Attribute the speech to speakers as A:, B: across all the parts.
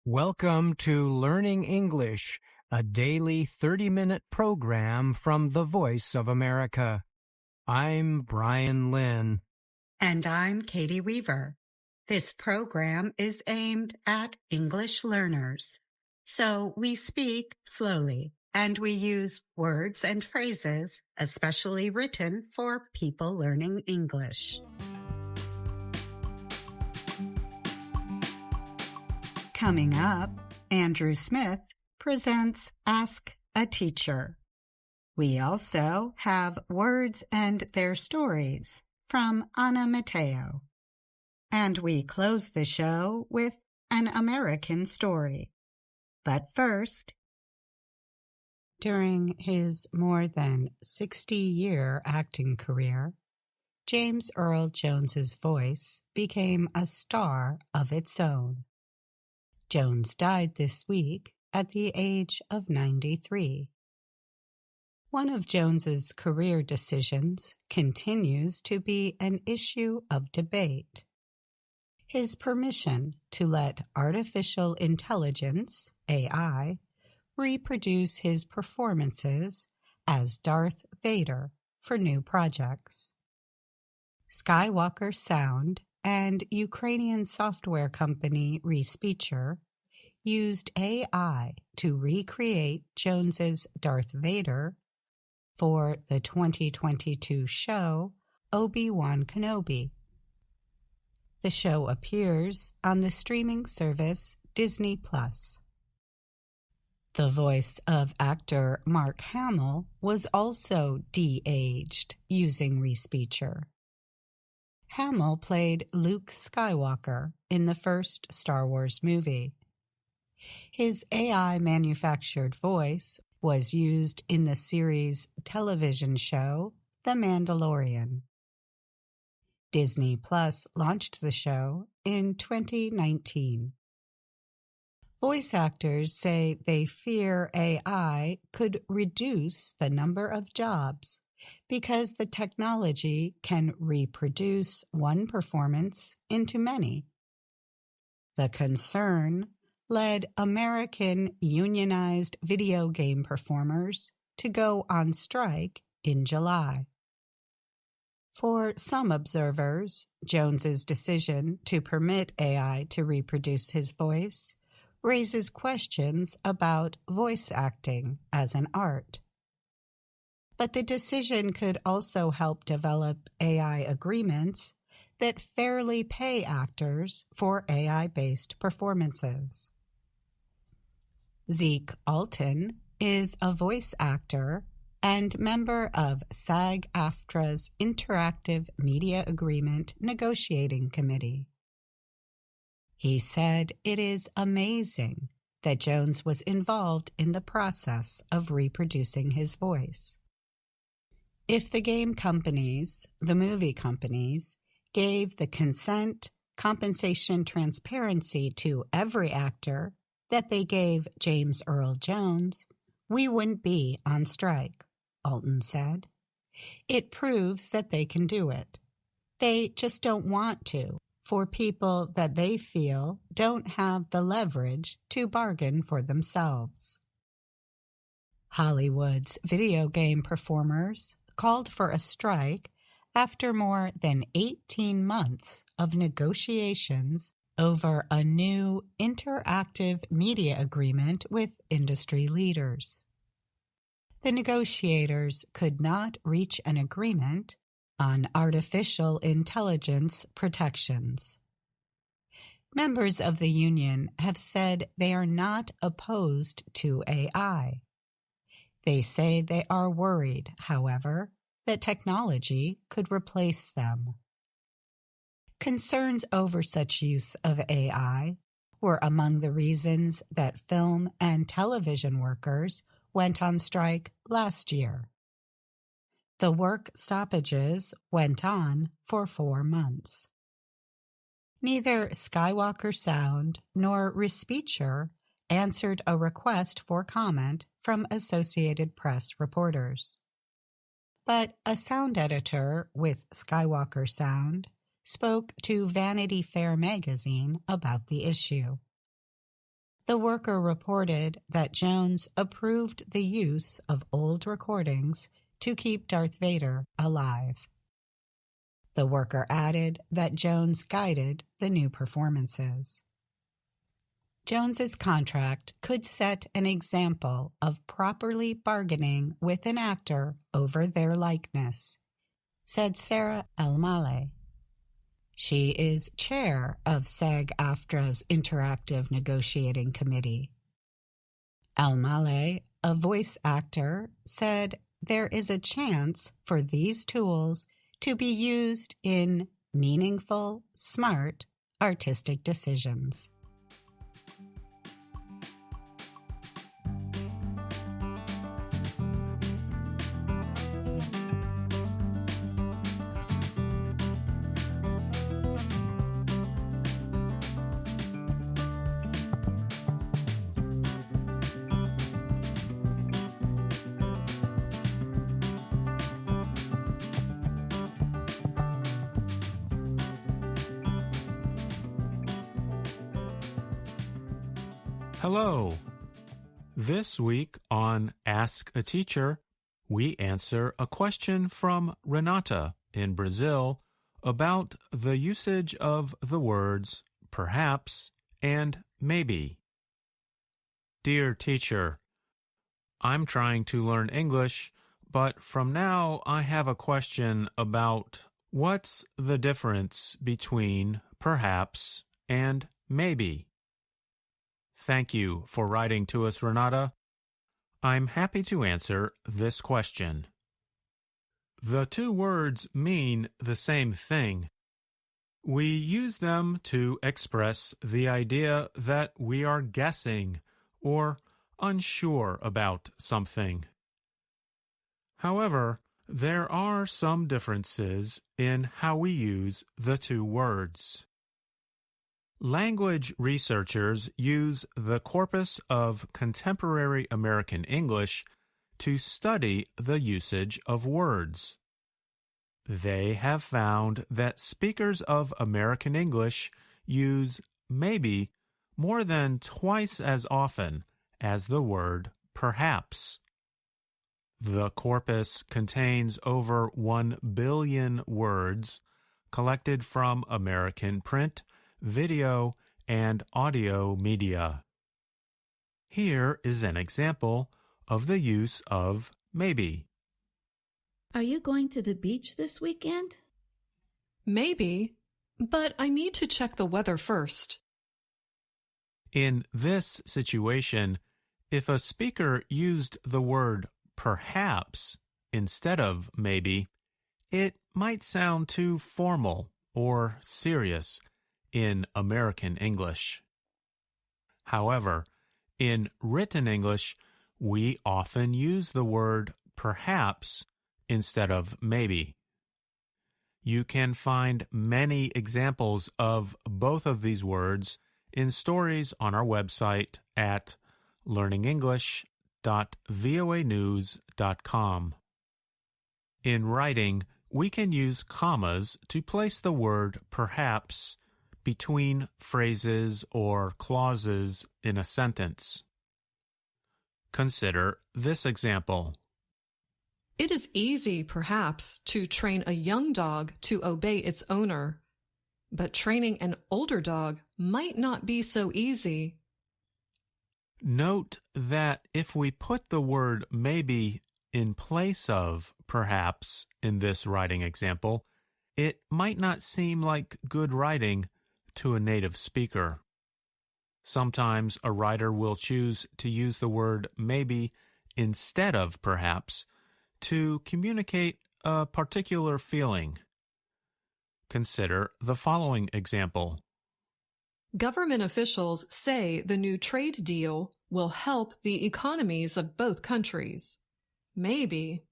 A: Welcome to Learning English, a daily 30-minute program from the Voice of America. I'm Brian Lynn.
B: And I'm Katie Weaver. This program is aimed at English learners. So we speak slowly and we use words and phrases especially written for people learning English. Coming up, Andrew Smith presents Ask a Teacher. We also have Words and Their Stories from Anna Mateo. And we close the show with an American story. But first, during his more than 60-year acting career, James Earl Jones's voice became a star of its own. Jones died this week at the age of 93. One of Jones's career decisions continues to be an issue of debate. His permission to let artificial intelligence, AI, reproduce his performances as Darth Vader for new projects. Skywalker Sound and Ukrainian software company Respeecher used AI to recreate Jones's Darth Vader for the 2022 show Obi-Wan Kenobi. The show appears on the streaming service Disney+. The voice of actor Mark Hamill was also de-aged using Respeecher. Hamill played Luke Skywalker in the first Star Wars movie. His AI-manufactured voice was used in the series television show The Mandalorian. Disney Plus launched the show in 2019. Voice actors say they fear AI could reduce the number of jobs because the technology can reproduce one performance into many. The concern led American unionized video game performers to go on strike in July. For some observers, Jones's decision to permit AI to reproduce his voice raises questions about voice acting as an art. But the decision could also help develop AI agreements that fairly pay actors for AI-based performances. Zeke Alton is a voice actor and member of SAG-AFTRA's Interactive Media Agreement Negotiating Committee. He said it is amazing that Jones was involved in the process of reproducing his voice. If the game companies, the movie companies, gave the consent, compensation transparency to every actor that they gave James Earl Jones, we wouldn't be on strike, Alton said. It proves that they can do it. They just don't want to, for people that they feel don't have the leverage to bargain for themselves. Hollywood's video game performers called for a strike after more than 18 months of negotiations over a new interactive media agreement with industry leaders. The negotiators could not reach an agreement on artificial intelligence protections. Members of the union have said they are not opposed to AI. They say they are worried, however, that technology could replace them. Concerns over such use of AI were among the reasons that film and television workers went on strike last year. The work stoppages went on for 4 months. Neither Skywalker Sound nor Respeecher answered a request for comment from Associated Press reporters. But a sound editor with Skywalker Sound spoke to Vanity Fair magazine about the issue. The worker reported that Jones approved the use of old recordings to keep Darth Vader alive. The worker added that Jones guided the new performances. Jones's contract could set an example of properly bargaining with an actor over their likeness, said Sarah El-Maleh. She is chair of SAG-AFTRA's Interactive Negotiating Committee. El-Maleh, a voice actor, said there is a chance for these tools to be used in meaningful, smart, artistic decisions.
C: Hello. This week on Ask a Teacher, we answer a question from Renata in Brazil about the usage of the words perhaps and maybe. Dear teacher, I'm trying to learn English, but from now I have a question about what's the difference between perhaps and maybe. Thank you for writing to us, Renata. I'm happy to answer this question. The two words mean the same thing. We use them to express the idea that we are guessing or unsure about something. However, there are some differences in how we use the two words. Language researchers use the corpus of contemporary American English to study the usage of words. They have found that speakers of American English use maybe more than twice as often as the word perhaps. The corpus contains over 1 billion words collected from American print, video, and audio media. Here is an example of the use of maybe.
D: Are you going to the beach this weekend?
E: Maybe, but I need to check the weather first.
C: In this situation, if a speaker used the word perhaps instead of maybe, it might sound too formal or serious in American English. However, in written English, we often use the word perhaps instead of maybe. You can find many examples of both of these words in stories on our website at learningenglish.voanews.com. In writing, we can use commas to place the word perhaps between phrases or clauses in a sentence. Consider this example.
E: It is easy, perhaps, to train a young dog to obey its owner, but training an older dog might not be so easy.
C: Note that if we put the word maybe in place of perhaps in this writing example, it might not seem like good writing to a native speaker. Sometimes a writer will choose to use the word maybe instead of perhaps to communicate a particular feeling. Consider the following example.
E: Government officials say the new trade deal will help the economies of both countries. Maybe.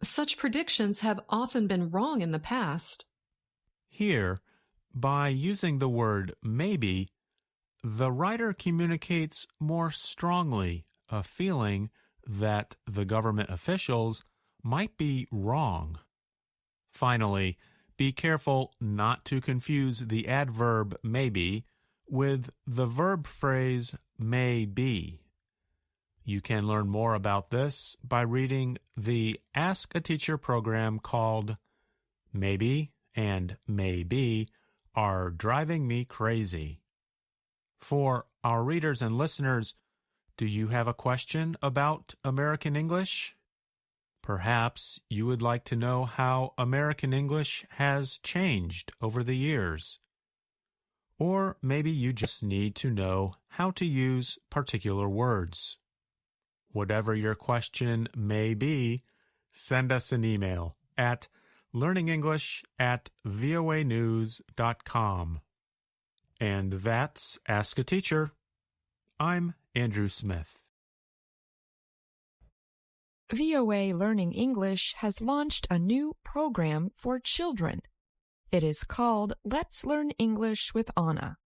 E: Such predictions have often been wrong in the past.
C: Here, by using the word maybe, the writer communicates more strongly a feeling that the government officials might be wrong. Finally, be careful not to confuse the adverb maybe with the verb phrase may be. You can learn more about this by reading the Ask a Teacher program called Maybe and Maybe Are Driving Me Crazy. For our readers and listeners, do you have a question about American English? Perhaps you would like to know how American English has changed over the years. Or maybe you just need to know how to use particular words. Whatever your question may be, send us an email at learningenglish@voanews.com. And that's Ask a Teacher. I'm Andrew Smith.
F: VOA Learning English has launched a new program for children. It is called Let's Learn English with Anna.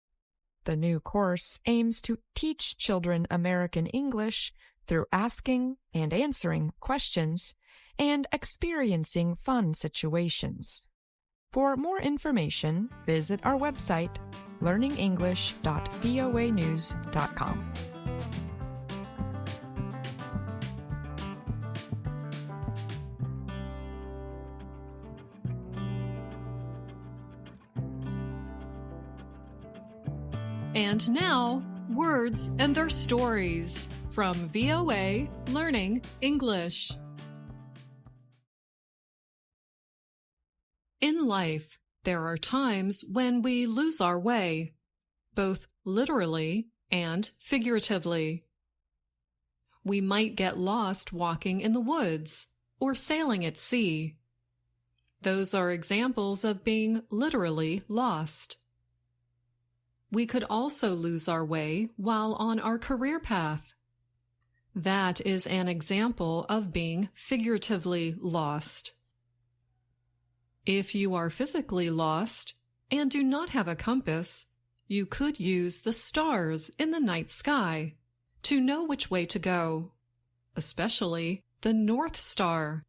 F: The new course aims to teach children American English through asking and answering questions and experiencing fun situations. For more information, visit our website, learningenglish.voanews.com.
E: And now, words and their stories from VOA Learning English. In life, there are times when we lose our way, both literally and figuratively. We might get lost walking in the woods or sailing at sea. Those are examples of being literally lost. We could also lose our way while on our career path. That is an example of being figuratively lost. If you are physically lost and do not have a compass, you could use the stars in the night sky to know which way to go, especially the North Star.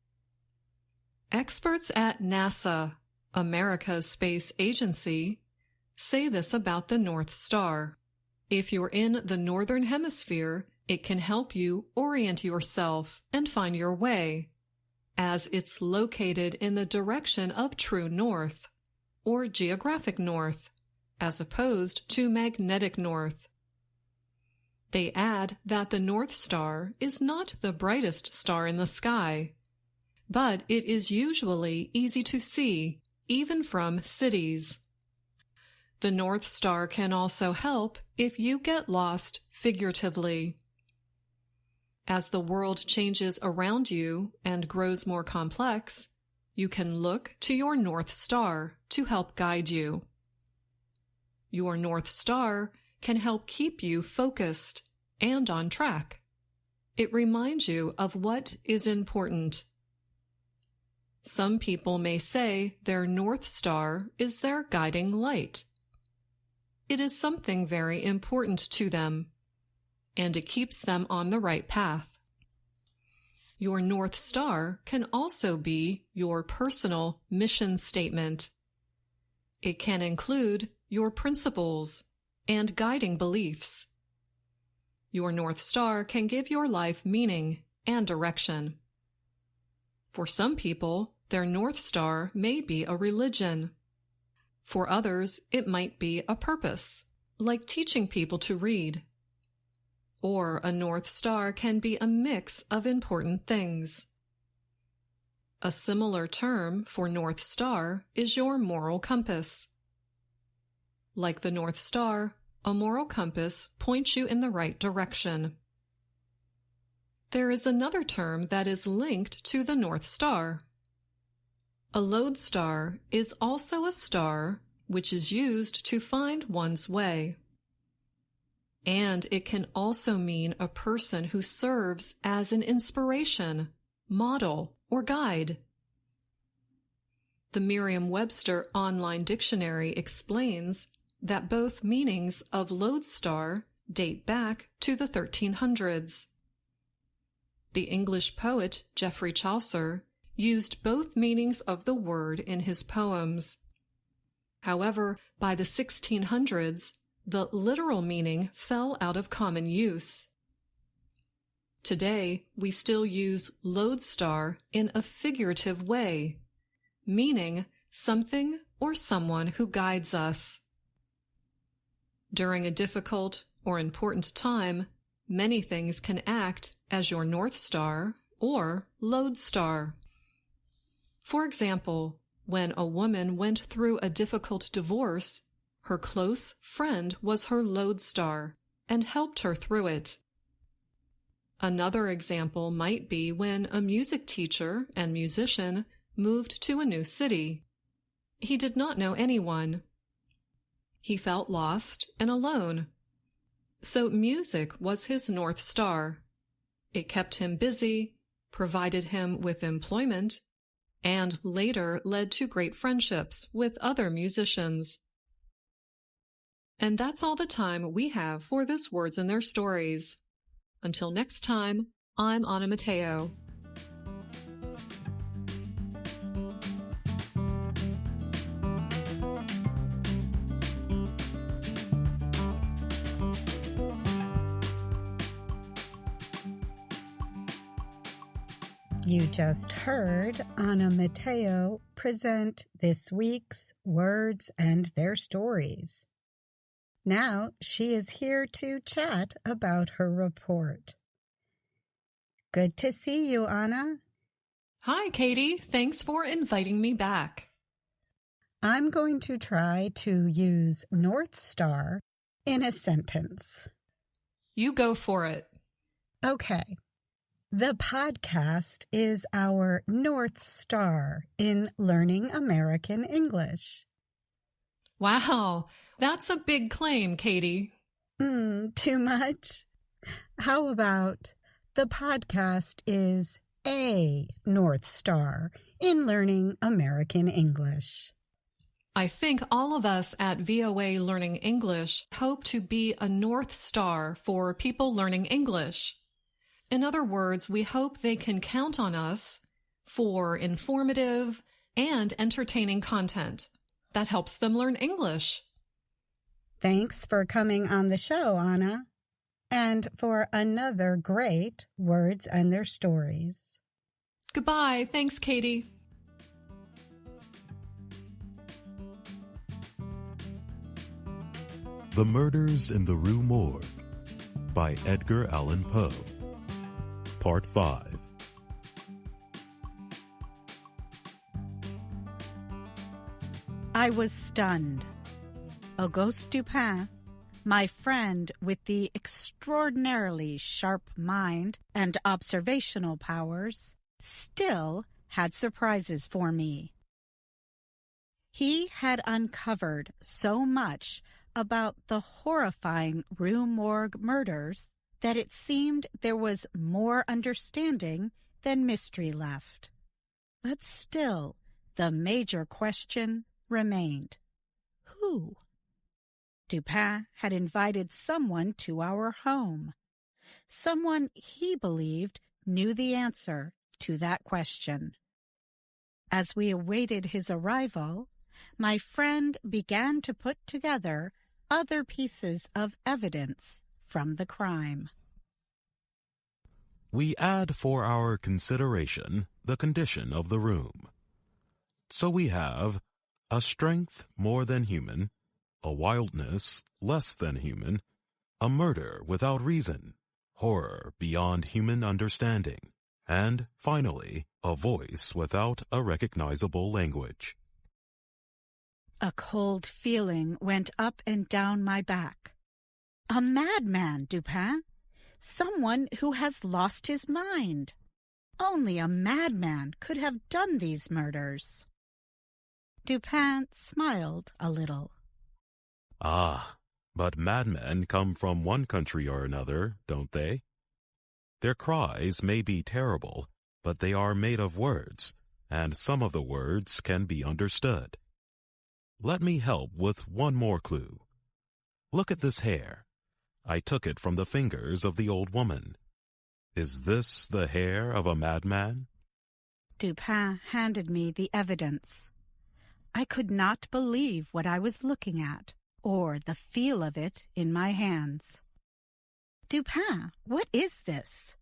E: Experts at NASA, America's space agency, say this about the North Star. If you're in the Northern Hemisphere, it can help you orient yourself and find your way, as it's located in the direction of true north, or geographic north, as opposed to magnetic north. They add that the North Star is not the brightest star in the sky, but it is usually easy to see, even from cities. The North Star can also help if you get lost figuratively. As the world changes around you and grows more complex, you can look to your North Star to help guide you. Your North Star can help keep you focused and on track. It reminds you of what is important. Some people may say their North Star is their guiding light. It is something very important to them, and it keeps them on the right path. Your North Star can also be your personal mission statement. It can include your principles and guiding beliefs. Your North Star can give your life meaning and direction. For some people, their North Star may be a religion. For others, it might be a purpose, like teaching people to read. Or a North Star can be a mix of important things. A similar term for North Star is your moral compass. Like the North Star, a moral compass points you in the right direction. There is another term that is linked to the North Star. A lodestar is also a star which is used to find one's way. And it can also mean a person who serves as an inspiration, model, or guide. The Merriam-Webster Online Dictionary explains that both meanings of lodestar date back to the 1300s. The English poet Geoffrey Chaucer used both meanings of the word in his poems. However, by the 1600s, the literal meaning fell out of common use. Today, we still use lodestar in a figurative way, meaning something or someone who guides us. During a difficult or important time, many things can act as your North Star or lodestar. For example, when a woman went through a difficult divorce, her close friend was her lodestar and helped her through it. Another example might be when a music teacher and musician moved to a new city. He did not know anyone. He felt lost and alone. So music was his North Star. It kept him busy, provided him with employment, and later led to great friendships with other musicians. And that's all the time we have for this Words and Their Stories. Until next time, I'm Anna Mateo.
B: You just heard Anna Mateo present this week's Words and Their Stories. Now she is here to chat about her report. Good to see you, Anna.
E: Hi, Katie. Thanks for inviting me back.
B: I'm going to try to use North Star in a sentence.
E: You go for it.
B: Okay. The podcast is our North Star in learning American English.
E: Wow, that's a big claim, Katie.
B: Too much? How about the podcast is a North Star in learning American English?
E: I think all of us at VOA Learning English hope to be a North Star for people learning English. In other words, we hope they can count on us for informative and entertaining content that helps them learn English.
B: Thanks for coming on the show, Anna, and for another great Words and Their Stories.
E: Goodbye. Thanks, Katie.
G: The Murders in the Rue Morgue by Edgar Allan Poe. Part 5.
B: I was stunned. Auguste Dupin, my friend with the extraordinarily sharp mind and observational powers, still had surprises for me. He had uncovered so much about the horrifying Rue Morgue murders that it seemed there was more understanding than mystery left. But still, the major question remained. Who? Dupin had invited someone to our home. Someone he believed knew the answer to that question. As we awaited his arrival, my friend began to put together other pieces of evidence from the crime.
G: We add for our consideration the condition of the room. So we have a strength more than human, a wildness less than human, a murder without reason, horror beyond human understanding, and, finally, a voice without a recognizable language.
B: A cold feeling went up and down my back. A madman, Dupin. Someone who has lost his mind. Only a madman could have done these murders. Dupin smiled a little.
G: Ah, but madmen come from one country or another, don't they? Their cries may be terrible, but they are made of words, and some of the words can be understood. Let me help with one more clue. Look at this hair. I took it from the fingers of the old woman. Is this the hair of a madman?
B: Dupin handed me the evidence. I could not believe what I was looking at, or the feel of it in my hands. Dupin, what is this?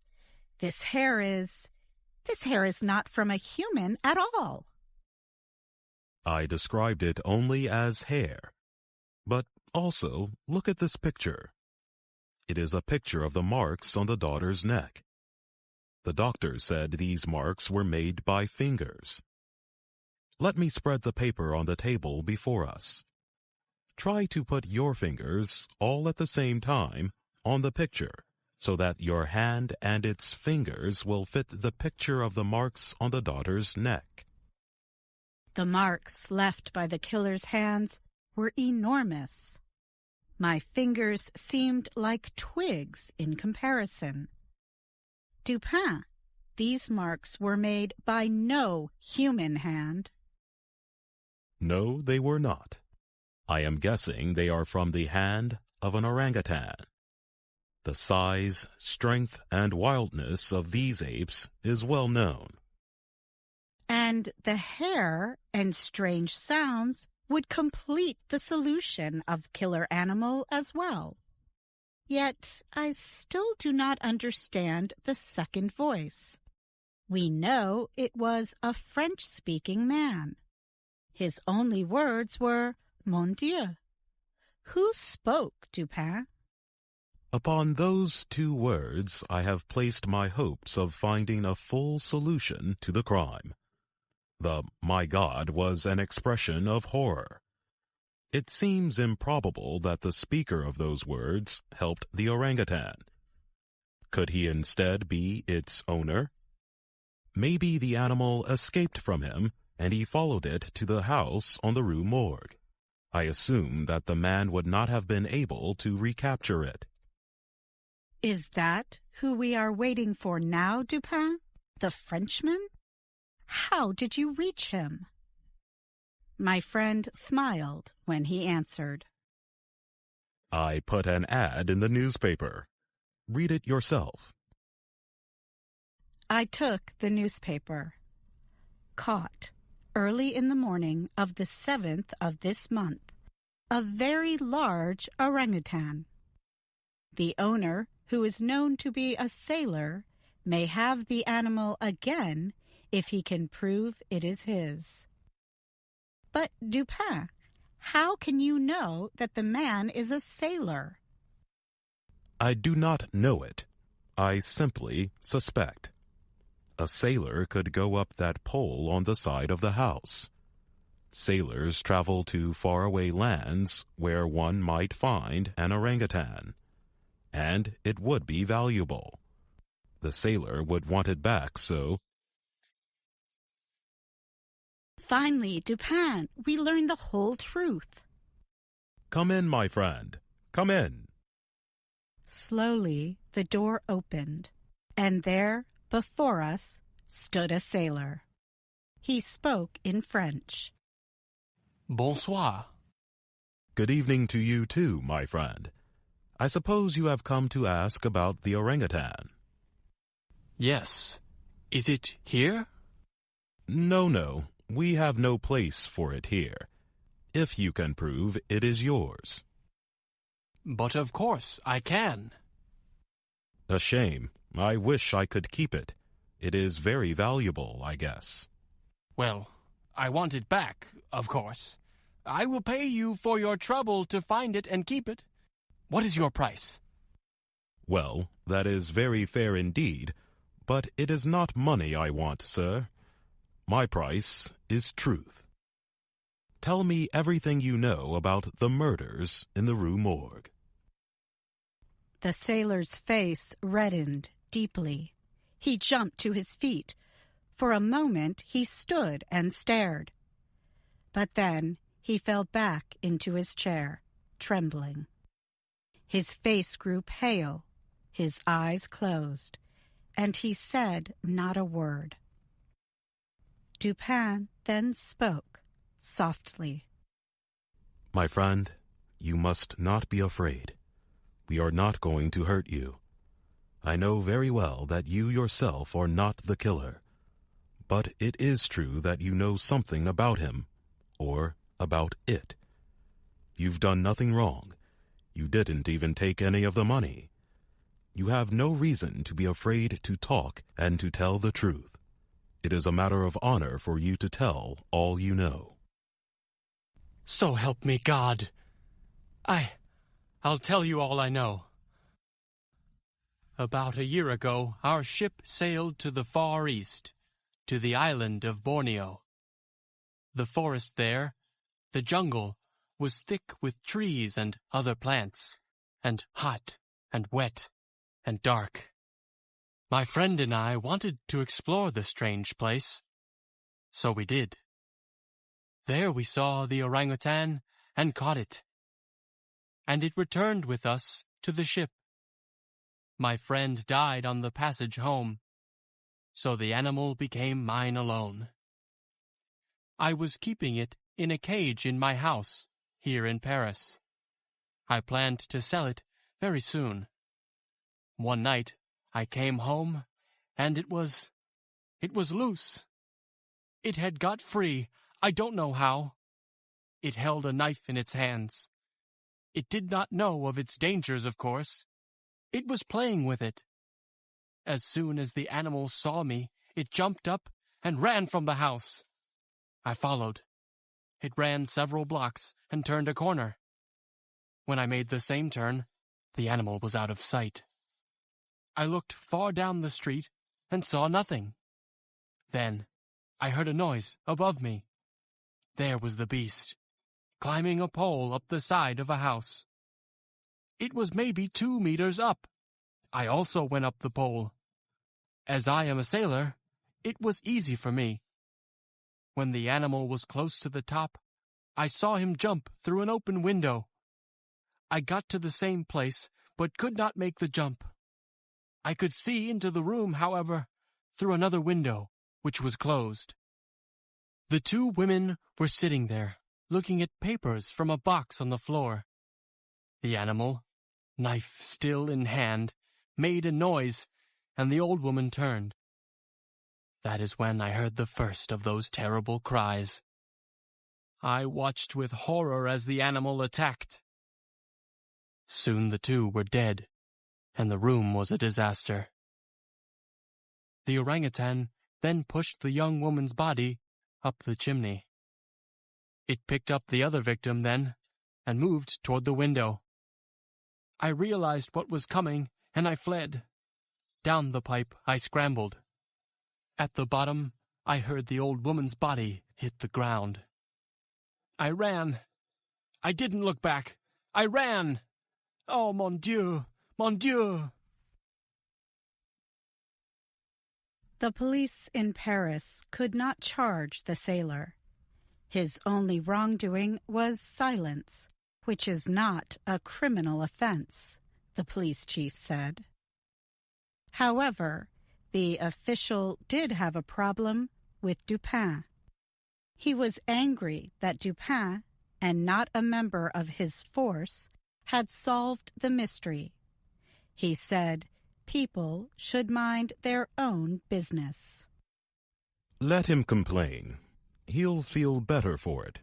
B: This hair is not from a human at all.
G: I described it only as hair. But also, look at this picture. It is a picture of the marks on the daughter's neck. The doctor said these marks were made by fingers. Let me spread the paper on the table before us. Try to put your fingers all at the same time on the picture so that your hand and its fingers will fit the picture of the marks on the daughter's neck.
B: The marks left by the killer's hands were enormous. My fingers seemed like twigs in comparison. Dupin, these marks were made by no human hand.
G: No, they were not. I am guessing they are from the hand of an orangutan. The size, strength, and wildness of these apes is well known.
B: And the hair and strange sounds would complete the solution of killer animal as well. Yet I still do not understand the second voice. We know it was a French-speaking man. His only words were, Mon Dieu. Who spoke, Dupin?
G: Upon those two words I have placed my hopes of finding a full solution to the crime. The "my God" was an expression of horror. It seems improbable that the speaker of those words helped the orangutan. Could he instead be its owner? Maybe the animal escaped from him and he followed it to the house on the Rue Morgue. I assume that the man would not have been able to recapture it.
B: Is that who we are waiting for now, Dupin? The Frenchman? How did you reach him? My friend smiled when he answered.
G: I put an ad in the newspaper. Read it yourself.
B: I took the newspaper. Caught early in the morning of the 7th of this month, a very large orangutan. The owner, who is known to be a sailor, may have the animal again if he can prove it is his. But, Dupin, how can you know that the man is a sailor?
G: I do not know it. I simply suspect. A sailor could go up that pole on the side of the house. Sailors travel to faraway lands where one might find an orangutan. And it would be valuable. The sailor would want it back, so...
B: Finally, Dupin, we learn the whole truth.
G: Come in, my friend. Come in.
B: Slowly, the door opened, and there, before us, stood a sailor. He spoke in French.
H: Bonsoir.
G: Good evening to you too, my friend. I suppose you have come to ask about the orangutan.
H: Yes. Is it here?
G: No. We have no place for it here. If you can prove it is yours.
H: But of course I can.
G: A shame. I wish I could keep it. It is very valuable, I guess.
H: Well, I want it back, of course. I will pay you for your trouble to find it and keep it. What is your price?
G: Well, that is very fair indeed, but it is not money I want, sir. My price is truth. Tell me everything you know about the murders in the Rue Morgue.
B: The sailor's face reddened deeply. He jumped to his feet. For a moment he stood and stared. But then he fell back into his chair, trembling. His face grew pale, his eyes closed, and he said not a word. Dupin then spoke, softly.
G: My friend, you must not be afraid. We are not going to hurt you. I know very well that you yourself are not the killer. But it is true that you know something about him, or about it. You've done nothing wrong. You didn't even take any of the money. You have no reason to be afraid to talk and to tell the truth. It is a matter of honor for you to tell all you know.
H: So help me God. I'll tell you all I know. About a year ago, our ship sailed to the Far East, to the island of Borneo. The forest there, the jungle, was thick with trees and other plants, and hot and wet and dark. My friend and I wanted to explore the strange place, so we did. There we saw the orangutan and caught it, and it returned with us to the ship. My friend died on the passage home, so the animal became mine alone. I was keeping it in a cage in my house, here in Paris. I planned to sell it very soon. One night, I came home, and it was loose. It had got free, I don't know how. It held a knife in its hands. It did not know of its dangers, of course. It was playing with it. As soon as the animal saw me, it jumped up and ran from the house. I followed. It ran several blocks and turned a corner. When I made the same turn, the animal was out of sight. I looked far down the street and saw nothing. Then I heard a noise above me. There was the beast, climbing a pole up the side of a house. It was maybe 2 meters up. I also went up the pole. As I am a sailor, it was easy for me. When the animal was close to the top, I saw him jump through an open window. I got to the same place, but could not make the jump. I could see into the room, however, through another window, which was closed. The 2 women were sitting there, looking at papers from a box on the floor. The animal, knife still in hand, made a noise, and the old woman turned. That is when I heard the first of those terrible cries. I watched with horror as the animal attacked. Soon the 2 were dead, and the room was a disaster. The orangutan then pushed the young woman's body up the chimney. It picked up the other victim then, and moved toward the window. I realized what was coming, and I fled. Down the pipe I scrambled. At the bottom, I heard the old woman's body hit the ground. I ran. I didn't look back. I ran. Oh, mon Dieu, mon Dieu.
B: The police in Paris could not charge the sailor. His only wrongdoing was silence, which is not a criminal offense, the police chief said. However, the official did have a problem with Dupin. He was angry that Dupin, and not a member of his force, had solved the mystery. He said people should mind their own business.
G: Let him complain. He'll feel better for it,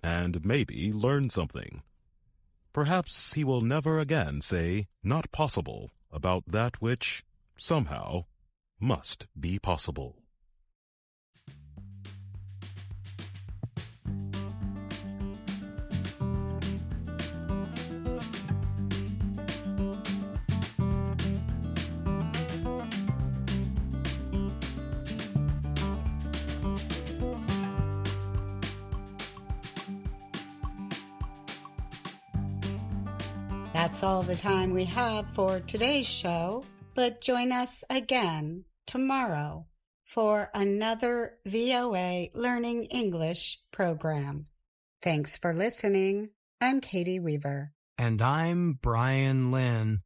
G: and maybe learn something. Perhaps he will never again say "not possible" about that which, somehow, must be possible.
B: That's all the time we have for today's show, but join us again tomorrow for another VOA Learning English program. Thanks for listening. I'm Katie Weaver.
A: And I'm Brian Lynn.